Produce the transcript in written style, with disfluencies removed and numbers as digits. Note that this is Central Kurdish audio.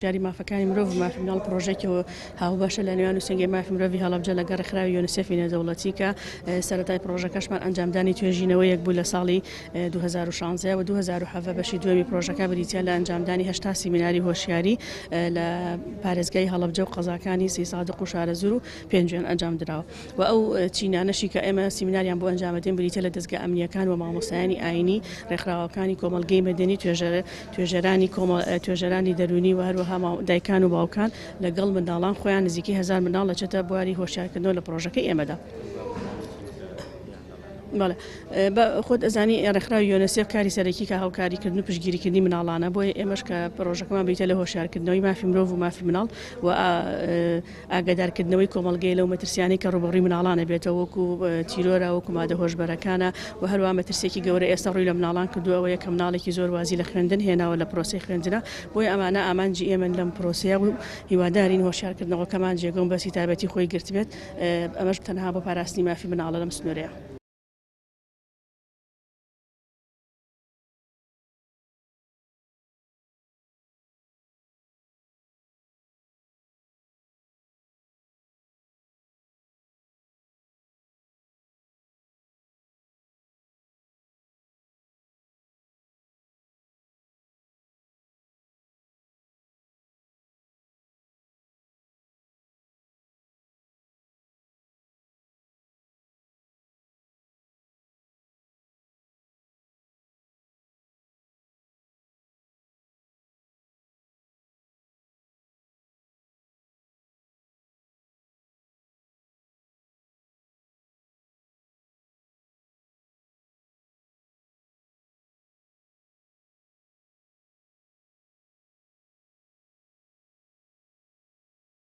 جاری مافەکانی مرۆڤ و مافی مناڵ پرۆژێکەوە هاوبەشە لە نێوان نووسنگی مافی مرۆڤی هەڵەبجە لە گەڕێکخراوی یۆنیسێفی نێودەوڵەتی کە سەرەتای پرۆژەکەشمان ئەنجامدانی توێژینەوەیەک بوو لە ساڵی 2016 و 2017 بەشی دووەمی پرۆژەکە بریتیا لە ئەنجامدانی 8 سیمیناری هۆشیاری لە پارێزگای هەڵەبجە و قەزاکانی سی سادق و شارەزور و پێنجوێن ئەنجام درراوە و ئەو چینانەشی کە ئێمە سیمیناریان بۆ ئەنجامدەین بریتە لە دەستگا ئەمنیەکان و مامۆستایانی ئاینی ڕێکخراوەکانی کۆمەڵگەی مەدەنی توێژەرانی دەرونی و هەروەها دایکان و باوکان لەگەڵ منداڵان خۆیان نزیکی 1000 منداڵ لەچێتە بواری هۆشیارکردنەوە لە پرۆژەکەی ئێمەدا. خۆت ئەزانی ڕێکخراوی یۆنیسێف کاری سەرەکی کە هاوکاریکردن و پشتگیریکردنی مناڵانە بۆیە ئێمەش کە پرۆژەکەمان بریتە لە هۆشیارکردنەوەی مافی مرۆڤ و مافی مناڵ و ئاگادارکردنەوەی کۆمەڵگەی لەو مەترسیانەی کە ڕوبەڕووی مناڵانە بێتەوە وەکو تیرۆرە وەکو مادە هۆشبەرەکانە و هەروە مەترسێکی گەورە ئێستا ڕووی لە مناڵان کردووە یەکە مناڵێکی زۆر وازی لە خوێندن هێناوە لە پرۆسەی خوێندنە بۆیە ئەمانە ئامانجی ئێمە لەم پرۆسەیە و هیوادارین هۆشیارکردنەوەکەمان جێگەم بەسی تایبەتی خۆی گرت بێت ئەمەش تەنها بۆ پاراستنی مافی مناڵە لەم سنوورەیە.